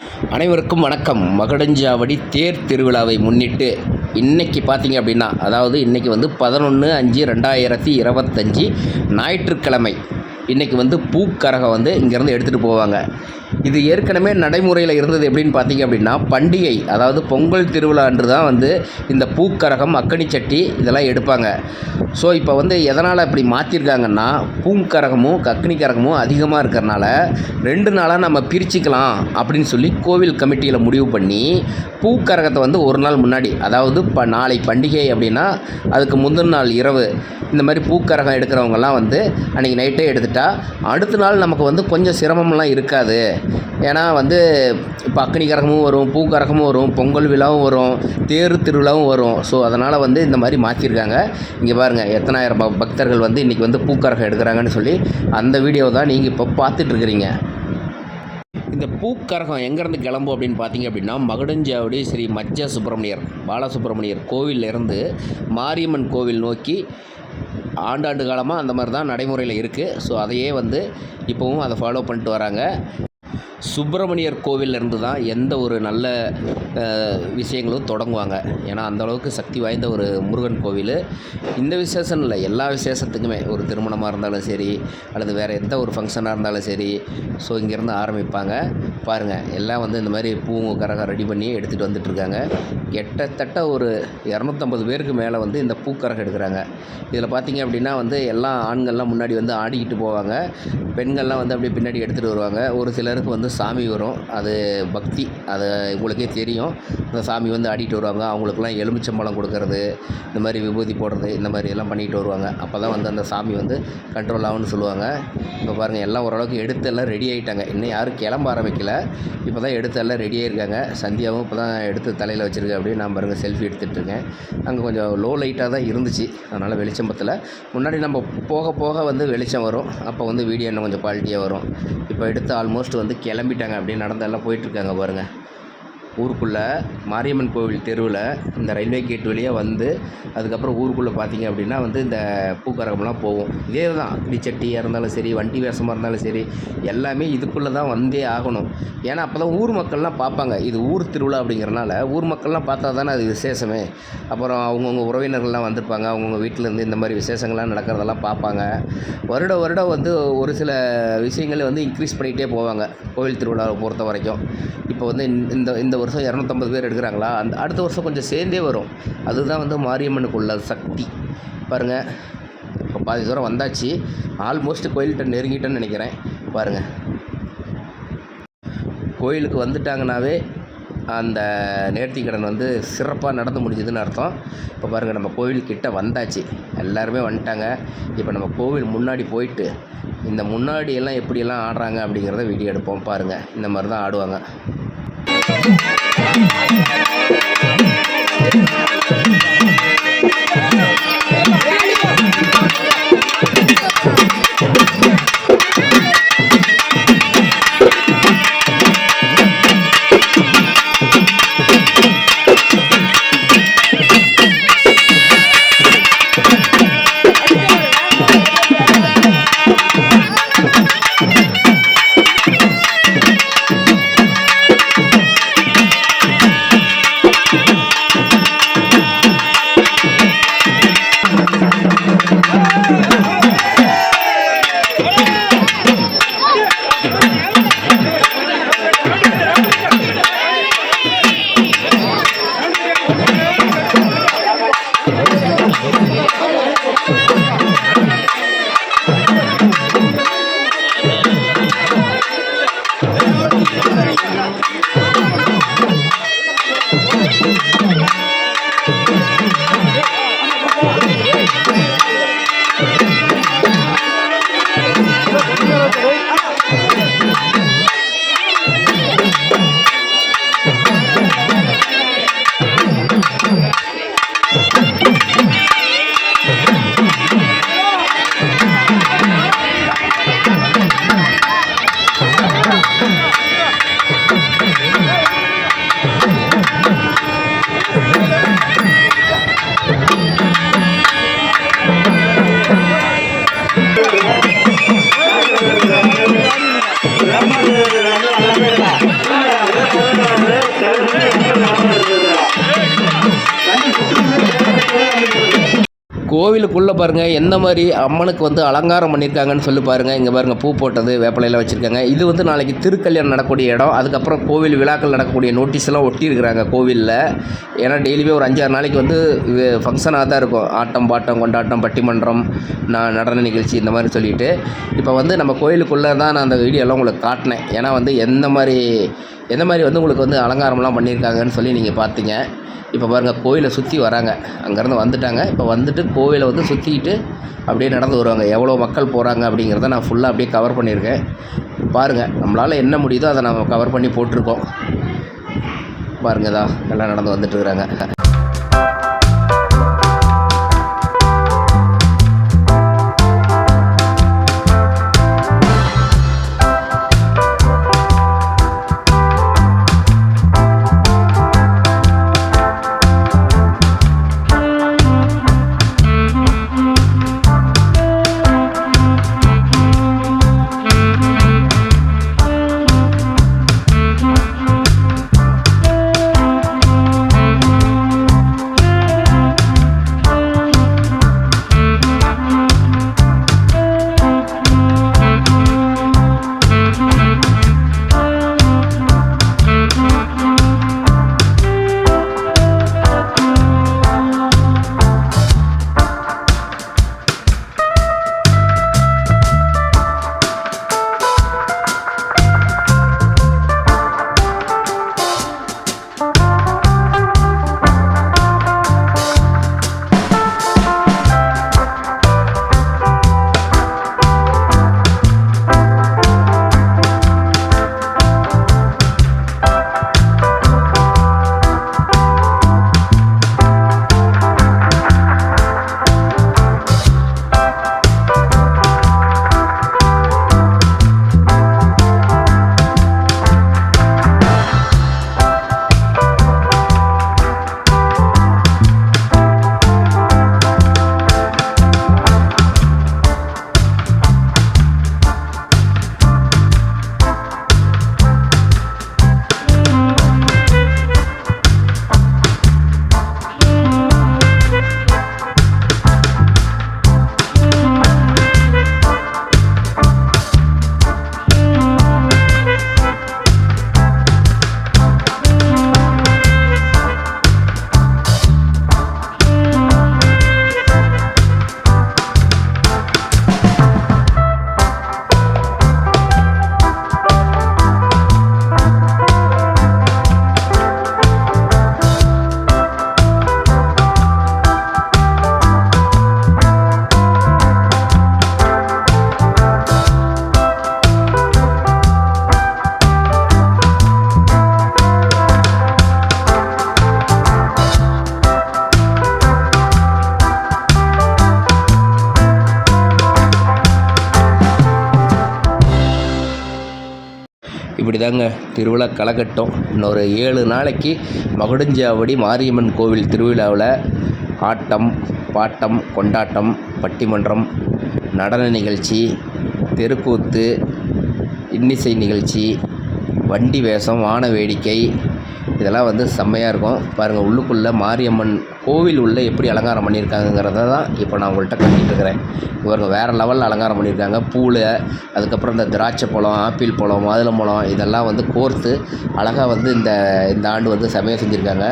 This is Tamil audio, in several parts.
அனைவருக்கும் வணக்கம். மகுடஞ்சாவடி தேர் திருவிழாவை முன்னிட்டு இன்றைக்கி பார்த்தீங்க அப்படின்னா, அதாவது இன்றைக்கி வந்து 11/5/2025 ஞாயிற்றுக்கிழமை. இன்றைக்கி வந்து பூக்கரகம் வந்து இங்கேருந்து எடுத்துகிட்டு போவாங்க. இது ஏற்கனவே நடைமுறையில் இருந்தது எப்படின்னு பார்த்தீங்க அப்படின்னா, பண்டிகை அதாவது பொங்கல் திருவிழா அன்று தான் வந்து இந்த பூக்கரகம், அக்கனி சட்டி இதெல்லாம் எடுப்பாங்க. ஸோ இப்போ வந்து எதனால் இப்படி மாற்றிருக்காங்கன்னா, பூக்கரகமும் அக்னி கரகமும் அதிகமாக இருக்கிறனால 2 நாளாக நம்ம பிரிச்சுக்கலாம் அப்படின்னு சொல்லி கோவில் கமிட்டியில் முடிவு பண்ணி, பூக்கரகத்தை வந்து ஒரு நாள் முன்னாடி, அதாவது நாளை பண்டிகை அப்படின்னா அதுக்கு முந்தின நாள் இரவு இந்த மாதிரி பூக்கரகம் எடுக்கிறவங்கெல்லாம் வந்து அன்றைக்கி நைட்டே எடுத்துட்டா அடுத்த நாள் நமக்கு வந்து கொஞ்சம் சிரமம்லாம் இருக்காது. ஏன்னா வந்து இப்போ அக்னி கரகமும் வரும், பூக்கரகமும் வரும், பொங்கல் விழாவும் வரும், தேர் திருவிழாவும் வரும். ஸோ அதனால் வந்து இந்த மாதிரி மாற்றிருக்காங்க. இங்கே பாருங்கள் எத்தனாயிரம் பக்தர்கள் வந்து இன்றைக்கி வந்து பூக்கரகம் எடுக்கிறாங்கன்னு சொல்லி அந்த வீடியோ தான் நீங்கள் இப்போ பார்த்துட்ருக்குறீங்க. இந்த பூக்கரகம் எங்கேருந்து கிளம்பும் அப்படின்னு பார்த்தீங்க அப்படின்னா, மகுடஞ்சாவடி ஸ்ரீ மஜ்ஜ சுப்பிரமணியர் பாலசுப்பிரமணியர் கோவிலிருந்து மாரியம்மன் கோவில் நோக்கி ஆண்டாண்டு காலமாக அந்த மாதிரி தான் நடைமுறையில் இருக்குது. ஸோ அதையே வந்து இப்போவும் அதை ஃபாலோ பண்ணிட்டு வராங்க. சுப்பிரமணியர் கோவிலிருந்து தான் எந்த ஒரு நல்ல விஷயங்களும் தொடங்குவாங்க. ஏன்னா அந்தளவுக்கு சக்தி வாய்ந்த ஒரு முருகன் கோவில். இந்த விசேஷம் இல்லை, எல்லா விசேஷத்துக்குமே ஒரு திருமணமாக இருந்தாலும் சரி, அல்லது வேறு எந்த ஒரு ஃபங்க்ஷனாக இருந்தாலும் சரி, ஸோ இங்கேருந்து ஆரம்பிப்பாங்க. பாருங்கள் எல்லாம் வந்து இந்த மாதிரி பூக்கரகம் ரெடி பண்ணி எடுத்துகிட்டு வந்துட்டுருக்காங்க. கிட்டத்தட்ட ஒரு 250 பேருக்கு மேலே வந்து இந்த பூக்கரகம் எடுக்கிறாங்க. இதில் பார்த்திங்க அப்படின்னா வந்து எல்லாம் ஆண்கள்லாம் முன்னாடி வந்து ஆடிக்கிட்டு போவாங்க, பெண்கள்லாம் வந்து அப்படியே பின்னாடி எடுத்துகிட்டு வருவாங்க. ஒரு சிலருக்கு வந்து சாமி வரும், அது பக்தி, அது உங்களுக்கே தெரியும். அந்த சாமி வந்து ஆடிட்டு வருவாங்க. அவங்களுக்குலாம் எலுமிச்சம்பழம் கொடுக்கறது, இந்த மாதிரி விபூதி போடுறது, இந்த மாதிரி எல்லாம் பண்ணிட்டு வருவாங்க. அப்போ தான் வந்து அந்த சாமி வந்து கண்ட்ரோல் ஆகும்னு சொல்லுவாங்க. இப்போ பாருங்கள் எல்லாம் ஓரளவுக்கு எடுத்து எல்லாம் ரெடி ஆகிட்டாங்க. இன்னும் யாரும் கிளம்ப ஆரம்பிக்கல, இப்போ தான் எடுத்து எல்லாம் ரெடி ஆகிருக்காங்க. சந்தியாவும் இப்போ தான் எடுத்து தலையில் வச்சுருக்கேன் அப்படின்னு நான் பாருங்கள் செல்ஃபி எடுத்துகிட்ருக்கேன். அங்கே கொஞ்சம் லோ லைட்டாக தான் இருந்துச்சு, அதனால் வெளிச்சம் பத்தல. முன்னாடி நம்ம போக போக வந்து வெளிச்சம் வரும், அப்போ வந்து வீடியோ இன்னும் கொஞ்சம் குவாலிட்டியாக வரும். இப்போ எடுத்து ஆல்மோஸ்ட் வந்து கிளம்பிட்டாங்க, அப்படியே நடந்தெல்லாம் போயிட்டுருக்காங்க பாருங்கள். ஊருக்குள்ளே மாரியம்மன் கோவில் தெருவில் இந்த ரயில்வே கேட் வழியாக வந்து அதுக்கப்புறம் ஊருக்குள்ளே பார்த்திங்க அப்படின்னா வந்து இந்த பூக்கரகம்லாம் போகும். இதே தான் அக்னி சட்டியாக இருந்தாலும் சரி, வண்டி வேஷமாக இருந்தாலும் சரி, எல்லாமே இதுக்குள்ளே தான் வந்தே ஆகணும். ஏன்னா அப்போ தான் ஊர் மக்கள்லாம் பார்ப்பாங்க. இது ஊர் திருவிழா அப்படிங்கிறனால ஊர் மக்கள்லாம் பார்த்தா தானே அது விசேஷமே. அப்புறம் அவங்கவுங்க உறவினர்கள்லாம் வந்திருப்பாங்க, அவங்கவுங்க வீட்டிலேருந்து இந்த மாதிரி விசேஷங்கள்லாம் நடக்கிறதெல்லாம் பார்ப்பாங்க. வருடம் வந்து ஒரு சில விஷயங்கள் வந்து இன்க்ரீஸ் பண்ணிகிட்டே போவாங்க கோவில் திருவிழாவை பொறுத்த வரைக்கும். இப்போ வந்து இந்த வருஷம் 250 பேர் எடுக்கிறாங்களா, அந்த அடுத்த வருஷம் கொஞ்சம் சேர்ந்தே வரும். அதுதான் வந்து மாரியம்மனுக்கு உள்ள சக்தி. பாருங்கள் இப்போ பாதி தூரம் வந்தாச்சு, ஆல்மோஸ்ட் கோயில்கிட்ட நெருங்கிட்டேன்னு நினைக்கிறேன். பாருங்கள் கோயிலுக்கு வந்துட்டாங்கனாவே அந்த நேர்த்திக்கடன் வந்து சிறப்பாக நடந்து முடிஞ்சதுன்னு அர்த்தம். இப்போ பாருங்கள் நம்ம கோவில்கிட்ட வந்தாச்சு, எல்லாருமே வந்துட்டாங்க. இப்போ நம்ம கோவில் முன்னாடி போயிட்டு இந்த முன்னாடி எல்லாம் எப்படியெல்லாம் ஆடுறாங்க அப்படிங்கிறத வீடியோ எடுப்போம். பாருங்கள் இந்த மாதிரி தான் ஆடுவாங்க. கோவிலுக்குள்ளே பாருங்கள் எந்த மாதிரி அம்மனுக்கு வந்து அலங்காரம் பண்ணியிருக்காங்கன்னு சொல்லி பாருங்கள். இங்கே பாருங்கள் பூ போட்டது வேப்பிலையெல்லாம் வச்சுருக்காங்க. இது வந்து நாளைக்கு திருக்கல்யாணம் நடக்கக்கூடிய இடம். அதுக்கப்புறம் கோவில் விழாக்கள் நடக்கக்கூடிய நோட்டீஸ்லாம் ஒட்டியிருக்கிறாங்க கோவிலில். ஏன்னா டெய்லியுமே ஒரு 5-6 நாளைக்கு வந்து ஃபங்க்ஷனாக தான் இருக்கும். ஆட்டம் பாட்டம் கொண்டாட்டம் பட்டிமன்றம் நடன நிகழ்ச்சி இந்த மாதிரி சொல்லிட்டு இப்போ வந்து நம்ம கோயிலுக்குள்ளே தான் நான் அந்த வீடியோலாம் உங்களுக்கு காட்டினேன். ஏன்னா வந்து எந்த மாதிரி வந்து உங்களுக்கு வந்து அலங்காரம்லாம் பண்ணியிருக்காங்கன்னு சொல்லி நீங்கள் பார்த்தீங்க. இப்போ பாருங்கள் கோயிலை சுற்றி வராங்க. அங்கேருந்து வந்துட்டாங்க. இப்போ வந்துட்டு கோவிலை வந்து சுற்றிக்கிட்டு அப்படியே நடந்து வருவாங்க. எவ்வளோ மக்கள் போகிறாங்க அப்படிங்கிறத நான் ஃபுல்லாக அப்படியே கவர் பண்ணியிருக்கேன். பாருங்கள் நம்மளால் என்ன முடியுதோ அதை நம்ம கவர் பண்ணி போட்டிருக்கோம். பாருங்கள் தான் எல்லாம் நடந்து வந்துட்டுருக்குறாங்க. இப்படி தாங்க திருவிழா களைகட்டும். இன்னொரு 7 நாளைக்கு மகுடஞ்சாவடி மாரியம்மன் கோவில் திருவிழாவில் ஆட்டம் பாட்டம் கொண்டாட்டம் பட்டிமன்றம் நடன நிகழ்ச்சி தெருக்கூத்து இன்னிசை நிகழ்ச்சி வண்டி வேஷம் வான வேடிக்கை இதெல்லாம் வந்து செம்மையாக இருக்கும். பாருங்கள் உள்ளுக்குள்ளே மாரியம்மன் கோவில் உள்ளே எப்படி அலங்காரம் பண்ணியிருக்காங்கிறத தான் இப்போ நான் உங்கள்கிட்ட கட்டிகிட்ருக்கிறேன். இவங்க வேறு லெவலில் அலங்காரம் பண்ணியிருக்காங்க. பூவில் அதுக்கப்புறம் இந்த திராட்சை பழம் ஆப்பிள் பழம் மாதுளம்பழம் இதெல்லாம் வந்து கோர்த்து அழகாக வந்து இந்த ஆண்டு வந்து செமையாக செஞ்சுருக்காங்க.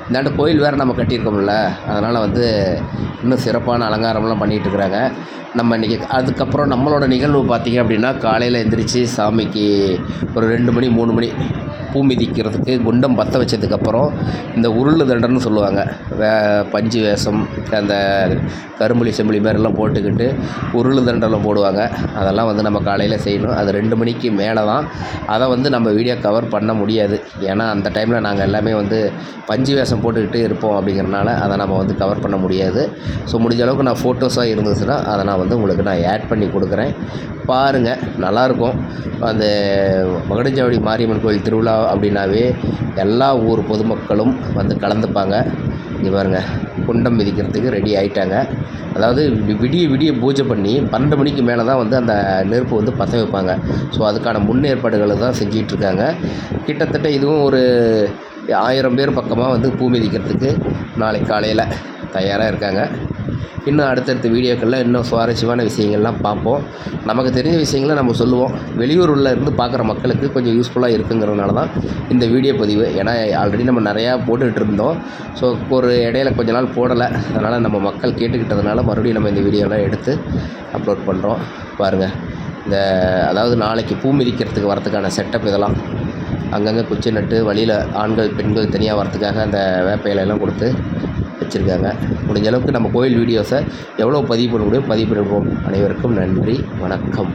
இந்த ஆண்டு கோயில் வேறு நம்ம கட்டியிருக்கோம்ல, அதனால் வந்து இன்னும் சிறப்பான அலங்காரம்லாம் பண்ணிகிட்ருக்குறாங்க. நம்ம இன்றைக்கி அதுக்கப்புறம் நம்மளோட நிகழ்வு பார்த்திங்க அப்படின்னா காலையில் எந்திரிச்சு சாமிக்கு ஒரு 2 மணி 3 மணி பூ மிதிக்கிறதுக்கு குண்டம் பற்ற வச்சதுக்கப்புறம் இந்த உருள் தண்டன்னு சொல்லுவாங்க. பஞ்சு வேஷம் அந்த கரும்புலி செம்புலி மாதிரிலாம் போட்டுக்கிட்டு உருள் தண்டெல்லாம் போடுவாங்க. அதெல்லாம் வந்து நம்ம காலையில் செய்யணும். அது 2 மணிக்கு மேலே தான். அதை வந்து நம்ம வீடியோ கவர் பண்ண முடியாது. ஏன்னா அந்த டைமில் நாங்கள் எல்லாமே வந்து பஞ்சு வேஷம் போட்டுக்கிட்டு இருப்போம். அப்படிங்கிறனால அதை நம்ம வந்து கவர் பண்ண முடியாது. ஸோ முடிஞ்ச அளவுக்கு நான் ஃபோட்டோஸாக இருந்துச்சுன்னா அதை நான் வந்து உங்களுக்கு நான் ஆட் பண்ணி கொடுக்குறேன். பாருங்கள், நல்லாயிருக்கும். அந்த மகுடஞ்சாவடி மாரியம்மன் கோயில் திருவிழா அப்படின்னாவே எல்லா ஊர் பொதுமக்களும் வந்து கலந்துப்பாங்க. இங்கே பாருங்கள், குண்டம் மிதிக்கிறதுக்கு ரெடி ஆகிட்டாங்க. அதாவது விடிய பூஜை பண்ணி 12 மணிக்கு மேலே தான் வந்து அந்த நெருப்பு வந்து பற்ற வைப்பாங்க. ஸோ அதுக்கான முன்னேற்பாடுகளை தான் செஞ்சிகிட்ருக்காங்க. கிட்டத்தட்ட இதுவும் ஒரு 1000 பேர் பக்கமாக வந்து பூ மிதிக்கிறதுக்கு நாளைக்கு காலையில் தயாராக இருக்காங்க. இன்னும் அடுத்தடுத்த வீடியோக்களில் இன்னும் சுவாரஸ்யமான விஷயங்கள்லாம் பார்ப்போம். நமக்கு தெரிஞ்ச விஷயங்களை நம்ம சொல்லுவோம். வெளியூரில் இருந்து பார்க்குற மக்களுக்கு கொஞ்சம் யூஸ்ஃபுல்லாக இருக்குங்கிறதுனால தான் இந்த வீடியோ பதிவு. ஏன்னா ஆல்ரெடி நம்ம நிறையா போட்டுக்கிட்டு இருந்தோம். ஸோ ஒரு இடையில கொஞ்ச நாள் போடலை. அதனால் நம்ம மக்கள் கேட்டுக்கிட்டதுனால மறுபடியும் நம்ம இந்த வீடியோலாம் எடுத்து அப்லோட் பண்ணுறோம். பாருங்கள், அதாவது நாளைக்கு பூ மிதிக்கிறதுக்கு வரத்துக்கான செட்டப் இதெல்லாம். அங்கங்கே குச்சி நட்டு வழியில் ஆண்கள் பெண்கள் தனியாக வரத்துக்காக அந்த வேப்ப இலையெல்லாம் கொடுத்து வச்சுருக்காங்க. முடிஞ்ச அளவுக்கு நம்ம கோயில் வீடியோஸை எவ்வளோ பதிவு பண்ண முடியும் பதிவு பண்ணிடுவோம். அனைவருக்கும் நன்றி, வணக்கம்.